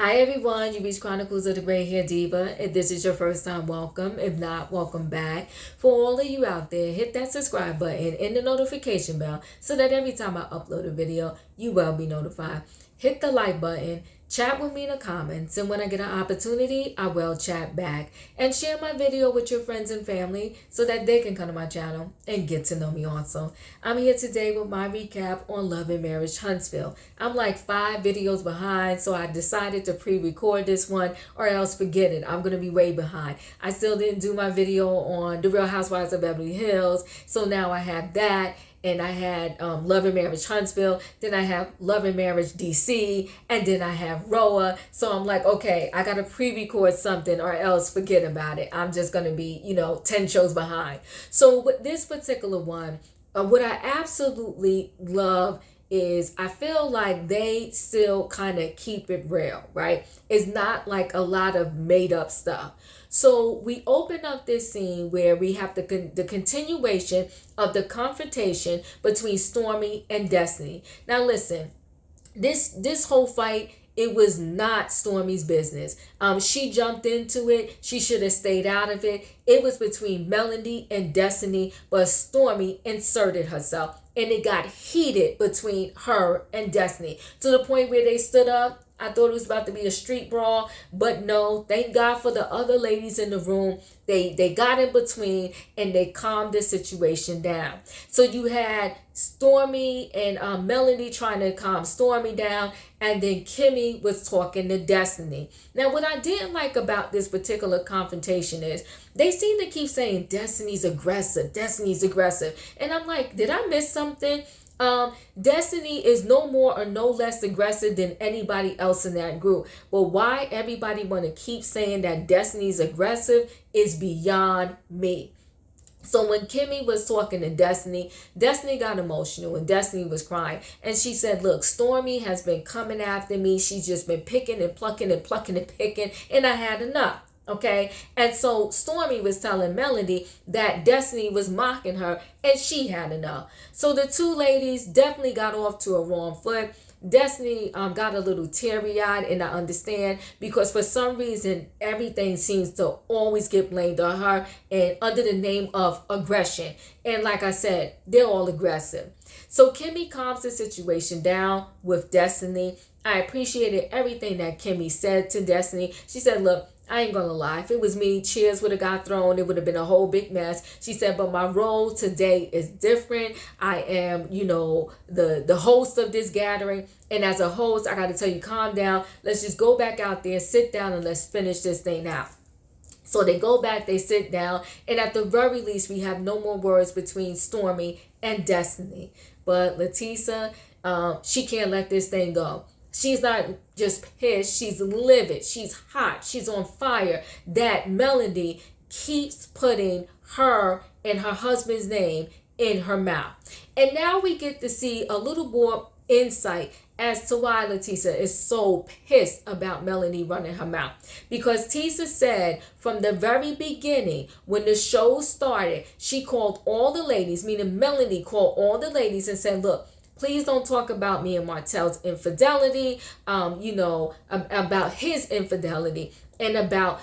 Hi everyone, you reached Chronicles of the Gray Hair Diva. If this is your first time, welcome. If not, welcome back. For all of you out there, hit that subscribe button and the notification bell so that every time I upload a video, you will be notified. Hit the like button, chat with me in the comments, and when I get an opportunity, I will chat back. And share my video with your friends and family so that they can come to my channel and get to know me also. I'm here today with my recap on Love and Marriage Huntsville. I'm like 5 videos behind, so I decided to pre-record this one or else forget it. I'm going to be way behind. I still didn't do my video on The Real Housewives of Beverly Hills, so now I have that. And I had Love and Marriage Huntsville, then I have Love and Marriage DC, and then I have Roa. So I'm like, okay, I got to pre-record something or else forget about it. I'm just going to be, 10 shows behind. So with this particular one, what I absolutely love is I feel like they still kind of keep it real, right? It's not like a lot of made up stuff. So we open up this scene where we have the continuation of the confrontation between Stormi and Destiny. Now listen, this whole fight, it was not Stormi's business. She jumped into it. She should have stayed out of it. It was between Melody and Destiny, but Stormi inserted herself. And it got heated between her and Destiny to the point where they stood up. I thought it was about to be a street brawl, but no, thank God for the other ladies in the room. They got in between and they calmed the situation down. So you had Stormi and Melody trying to calm Stormi down, and then Kimmy was talking to Destiny. Now, what I didn't like about this particular confrontation is they seem to keep saying Destiny's aggressive, Destiny's aggressive. And I'm like, did I miss something? Destiny is no more or no less aggressive than anybody else in that group. But why everybody want to keep saying that Destiny's aggressive is beyond me. So when Kimmy was talking to Destiny, Destiny got emotional and Destiny was crying. And she said, look, Stormi has been coming after me. She's just been picking and plucking and plucking and picking, and I had enough. Okay, and so Stormi was telling Melody that Destiny was mocking her and she had enough. So the two ladies definitely got off to a wrong foot. Destiny got a little teary-eyed, and I understand, because for some reason everything seems to always get blamed on her and under the name of aggression. And like I said, they're all aggressive. So Kimmy calms the situation down with Destiny. I appreciated everything that Kimmy said to Destiny. She said, look, I ain't gonna lie. If it was me, chairs would have got thrown. It would have been a whole big mess. She said, but my role today is different. I am, the host of this gathering. And as a host, I got to tell you, calm down. Let's just go back out there, sit down, and let's finish this thing out. So they go back, they sit down, and at the very least, we have no more words between Stormi and Destiny. But LaTisha, she can't let this thing go. She's not just pissed, she's livid, she's hot, she's on fire that Melody keeps putting her and her husband's name in her mouth. And now we get to see a little more insight as to why LaTisha is so pissed about Melody running her mouth. Because Tisha said from the very beginning, when the show started, she called all the ladies, meaning Melody called all the ladies and said, look, please don't talk about me and Martell's infidelity, about his infidelity and about,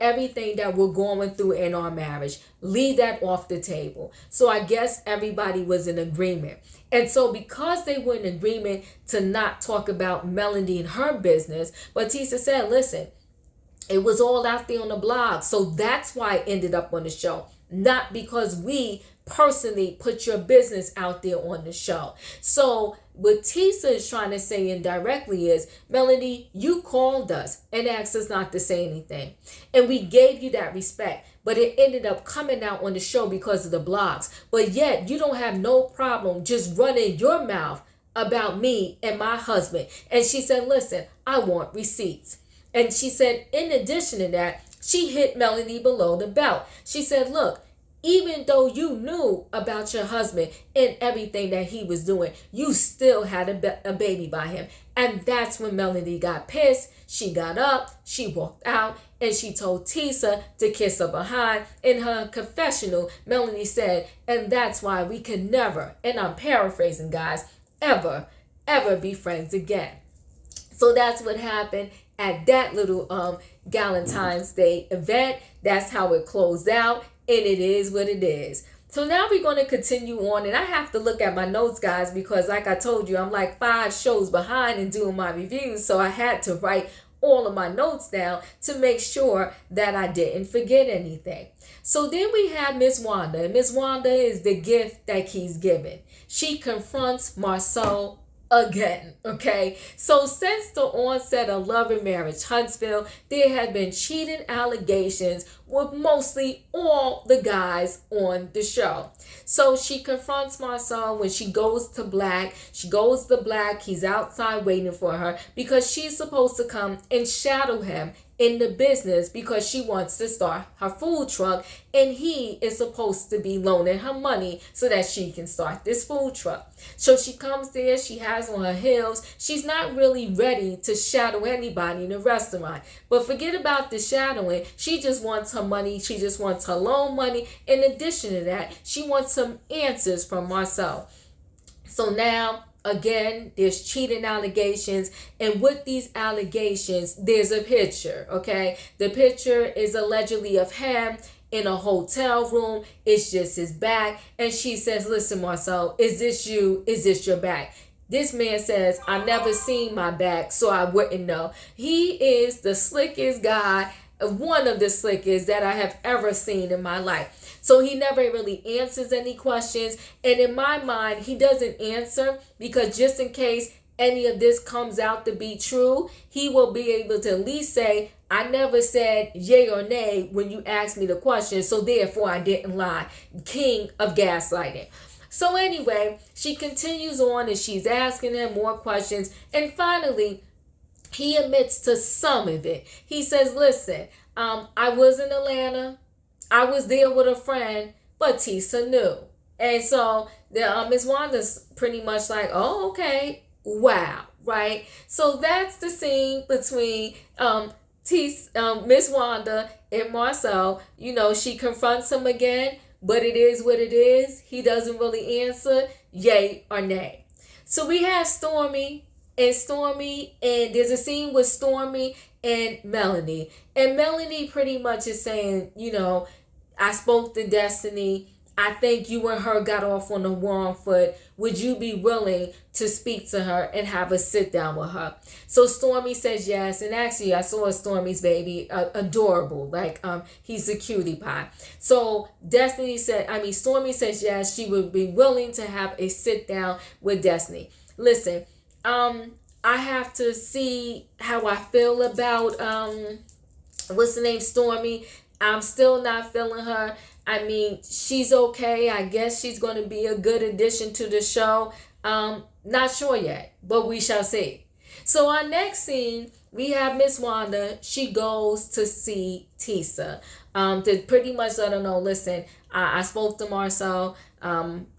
everything that we're going through in our marriage. Leave that off the table. So I guess everybody was in agreement. And so because they were in agreement to not talk about Melody and her business, but Tisha said, listen, it was all out there on the blog. So that's why it ended up on the show. Not because we personally put your business out there on the show. So what Tisha is trying to say indirectly is, Melody, you called us and asked us not to say anything. And we gave you that respect. But it ended up coming out on the show because of the blogs. But yet you don't have no problem just running your mouth about me and my husband. And she said, listen, I want receipts. And she said, in addition to that, she hit Melody below the belt. She said, look, even though you knew about your husband and everything that he was doing, you still had a baby by him. And that's when Melody got pissed. She got up, she walked out, and she told Tisha to kiss her behind. In her confessional, Melody said, and that's why we can never, and I'm paraphrasing, guys, ever be friends again. So that's what happened. at that little Valentine's Day event. That's how it closed out, and it is what it is. So now we're going to continue on, and I have to look at my notes, guys, because like I told you, I'm like 5 shows behind in doing my reviews, so I had to write all of my notes down to make sure that I didn't forget anything. So then we have Ms. Wanda. Ms. Wanda is the gift that keeps giving. She confronts Marsau again, okay? So since the onset of Love and Marriage Huntsville, there have been cheating allegations with mostly all the guys on the show. So she confronts Marsau when she goes to Black. She goes to Black. He's outside waiting for her because she's supposed to come and shadow him in the business because she wants to start her food truck, and he is supposed to be loaning her money so that she can start this food truck. So she comes there, she has on her heels. She's not really ready to shadow anybody in the restaurant. But forget about the shadowing. She just wants her money. She just wants her loan money. In addition to that, she wants some answers from Marsau. So now, again, there's cheating allegations, and with these allegations, there's a picture, okay? The picture is allegedly of him in a hotel room. It's just his back, and she says, listen, Marsau, is this you? Is this your back? This man says, I've never seen my back, so I wouldn't know. He is the slickest guy, one of the slickest that I have ever seen in my life. So he never really answers any questions. And in my mind, he doesn't answer because just in case any of this comes out to be true, he will be able to at least say, I never said yay or nay when you asked me the question, so therefore I didn't lie. King of gaslighting. So anyway, she continues on and she's asking him more questions. And finally, he admits to some of it. He says, listen, I was in Atlanta. I was there with a friend, but Tisa knew. And so the Ms. Wanda's pretty much like, oh, okay, wow, right? So that's the scene between Ms. Wanda and Marsau. You know, she confronts him again, but it is what it is. He doesn't really answer yay or nay. So we have Stormi, and there's a scene with Stormi and Melanie. And Melanie pretty much is saying, you know, I spoke to Destiny. I think you and her got off on the wrong foot. Would you be willing to speak to her and have a sit down with her? So Stormi says yes. And actually, I saw Stormi's baby, adorable. Like, he's a cutie pie. So Stormi says yes. She would be willing to have a sit down with Destiny. Listen, I have to see how I feel about, what's the name, Stormi. I'm still not feeling her. I mean, she's okay. I guess she's going to be a good addition to the show. Not sure yet, but we shall see. So our next scene, we have Ms. Wanda. She goes to see Tisa to pretty much let her know, listen, I spoke to Marsau.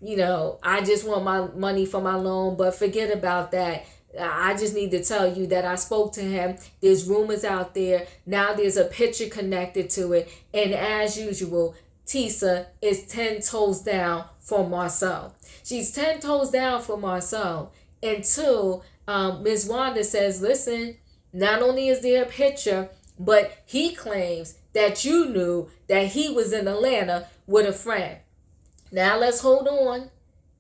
You know, I just want my money for my loan, but forget about that. I just need to tell you that I spoke to him. There's rumors out there. Now there's a picture connected to it. And as usual, Tisa is 10 toes down for Marsau. She's 10 toes down for Marsau until Ms. Wanda says, listen, not only is there a picture, but he claims that you knew that he was in Atlanta with a friend. Now let's hold on,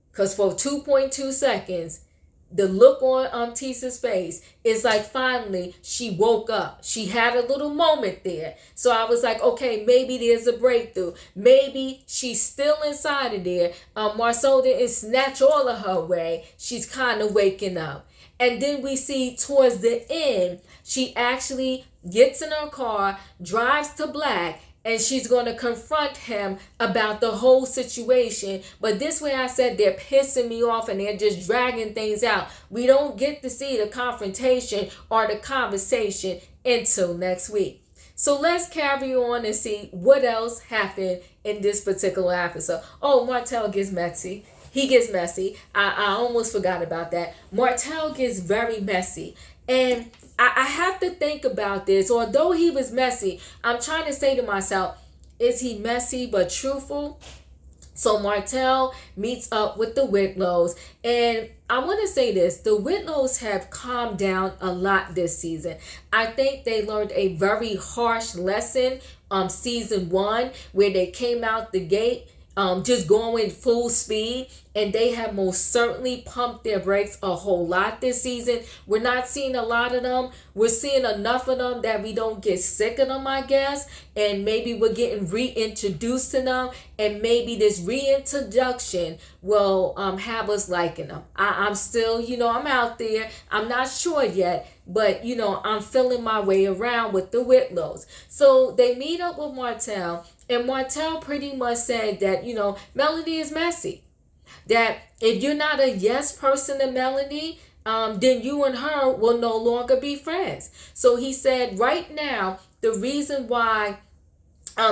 because for 2.2 seconds, the look on Tisa's face is like finally she woke up. She had a little moment there. So I was like, okay, maybe there's a breakthrough. Maybe she's still inside of there. Marsau didn't snatch all of her away. She's kind of waking up. And then we see towards the end, she actually gets in her car, drives to Black, and she's going to confront him about the whole situation. But this way I said they're pissing me off and they're just dragging things out. We don't get to see the confrontation or the conversation until next week. So let's carry on and see what else happened in this particular episode. Oh, Martell gets messy. He gets messy. I almost forgot about that. Martell gets very messy. And I have to think about this. Although he was messy, I'm trying to say to myself, is he messy but truthful? So Martell meets up with the Whitlows, and I want to say this: the Whitlows have calmed down a lot this season. I think they learned a very harsh lesson season 1, where they came out the gate just going full speed, and they have most certainly pumped their brakes a whole lot this season. We're not seeing a lot of them. We're seeing enough of them that we don't get sick of them, I guess, and maybe we're getting reintroduced to them, and maybe this reintroduction will have us liking them. I'm still, I'm out there. I'm not sure yet, but I'm feeling my way around with the Whitlows. So they meet up with Martell, and Martell pretty much said that, Melanie is messy. That if you're not a yes person to Melanie, then you and her will no longer be friends. So he said right now, the reason why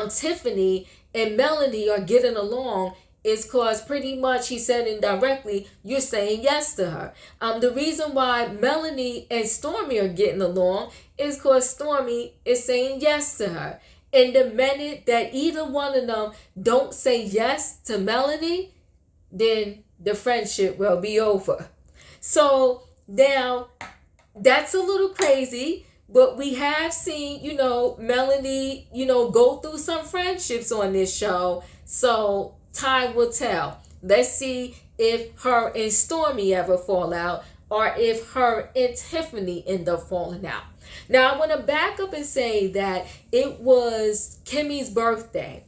Tiffany and Melanie are getting along is because pretty much, he said indirectly, you're saying yes to her. The reason why Melanie and Stormi are getting along is because Stormi is saying yes to her. And the minute that either one of them don't say yes to Melanie, then the friendship will be over. So now that's a little crazy, but we have seen, Melanie, go through some friendships on this show. So time will tell. Let's see if her and Stormi ever fall out, or if her and Tiffany end up falling out. Now, I want to back up and say that it was Kimmy's birthday.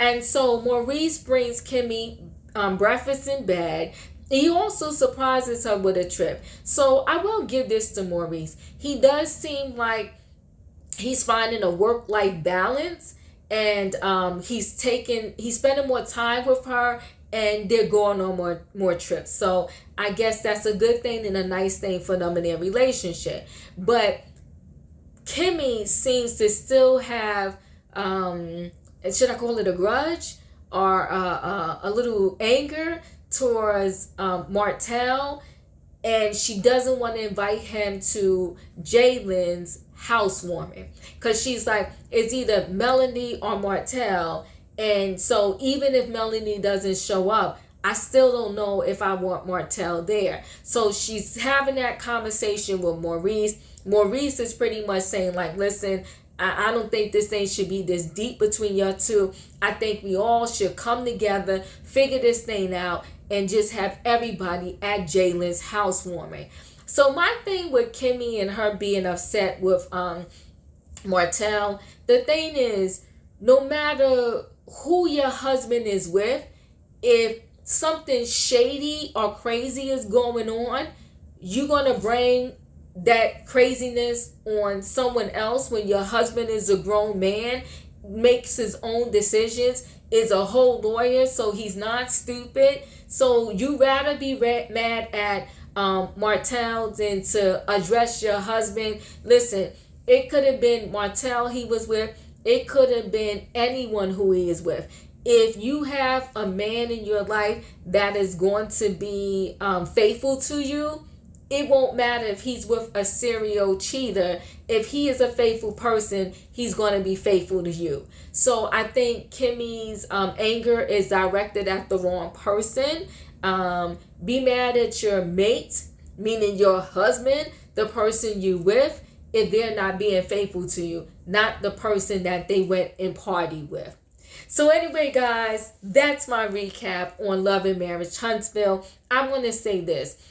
And so Maurice brings Kimmy breakfast in bed. He also surprises her with a trip. So I will give this to Maurice. He does seem like he's finding a work-life balance, and he's spending more time with her, and they're going on more trips. So I guess that's a good thing and a nice thing for them in their relationship. But Kimmy seems to still have, should I call it a grudge, or a little anger towards Martell, and she doesn't want to invite him to Jalen's housewarming, because she's like, it's either Melanie or Martell. And so even if Melanie doesn't show up, I still don't know if I want Martell there. So she's having that conversation with Maurice. Maurice is pretty much saying like, listen, I don't think this thing should be this deep between y'all two. I think we all should come together, figure this thing out, and just have everybody at Jalen's housewarming. So my thing with Kimmy and her being upset with Martell, the thing is, no matter who your husband is with, if something shady or crazy is going on, you're going to bring that craziness on someone else when your husband is a grown man, makes his own decisions, is a whole lawyer, so he's not stupid. So you rather be mad at Martell than to address your husband. Listen, it could have been Martell he was with. It could have been anyone who he is with. If you have a man in your life that is going to be faithful to you, it won't matter if he's with a serial cheater. If he is a faithful person, he's going to be faithful to you. So I think Kimmy's anger is directed at the wrong person. Be mad at your mate, meaning your husband, the person you with, if they're not being faithful to you, not the person that they went and partied with. So anyway, guys, that's my recap on Love and Marriage Huntsville. I'm going to say this.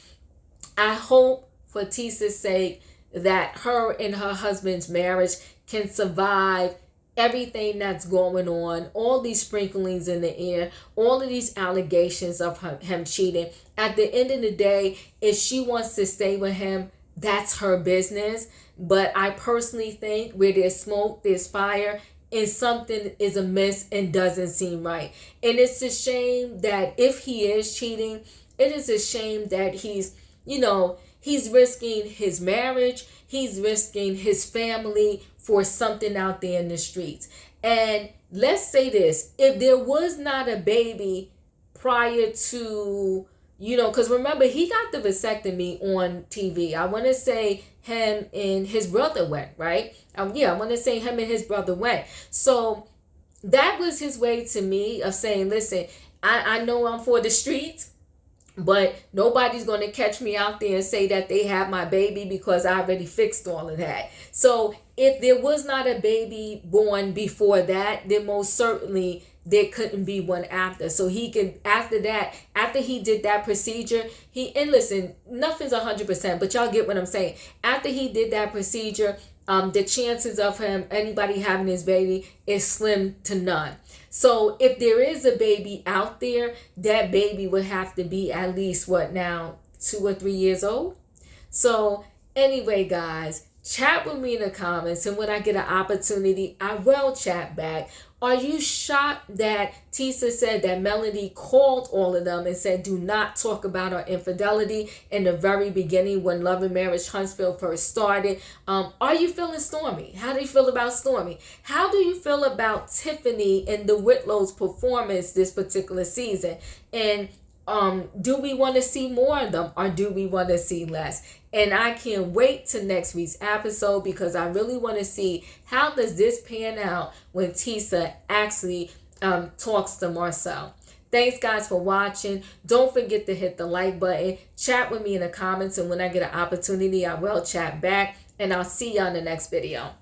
I hope for Tissa's sake that her and her husband's marriage can survive everything that's going on, all these sprinklings in the air, all of these allegations of him cheating. At the end of the day, if she wants to stay with him, that's her business. But I personally think where there's smoke, there's fire, and something is amiss and doesn't seem right. And it's a shame that if he is cheating, it is a shame that he's risking his marriage, he's risking his family for something out there in the streets. And let's say this, if there was not a baby prior to, because remember, he got the vasectomy on TV. I want to say him and his brother went, right? I want to say him and his brother went. So that was his way to me of saying, listen, I know I'm for the streets, but nobody's going to catch me out there and say that they have my baby, because I already fixed all of that. So if there was not a baby born before that, then most certainly there couldn't be one after. So he can, after that, after he did that procedure, and listen, nothing's 100%, but y'all get what I'm saying. After he did that procedure, the chances of anybody having his baby is slim to none. So if there is a baby out there, that baby would have to be at least, what now, 2 or 3 years old? So anyway, guys, chat with me in the comments, and when I get an opportunity, I will chat back. Are you shocked that Tisa said that Melody called all of them and said, do not talk about our infidelity in the very beginning when Love and Marriage Huntsville first started? Are you feeling Stormi? How do you feel about Stormi? How do you feel about Tiffany and the Whitlow's performance this particular season? And do we want to see more of them, or do we want to see less? And I can't wait to next week's episode, because I really want to see how does this pan out when Tisa actually talks to Marsau. Thanks, guys, for watching. Don't forget to hit the like button. Chat with me in the comments, and when I get an opportunity, I will chat back. And I'll see you on the next video.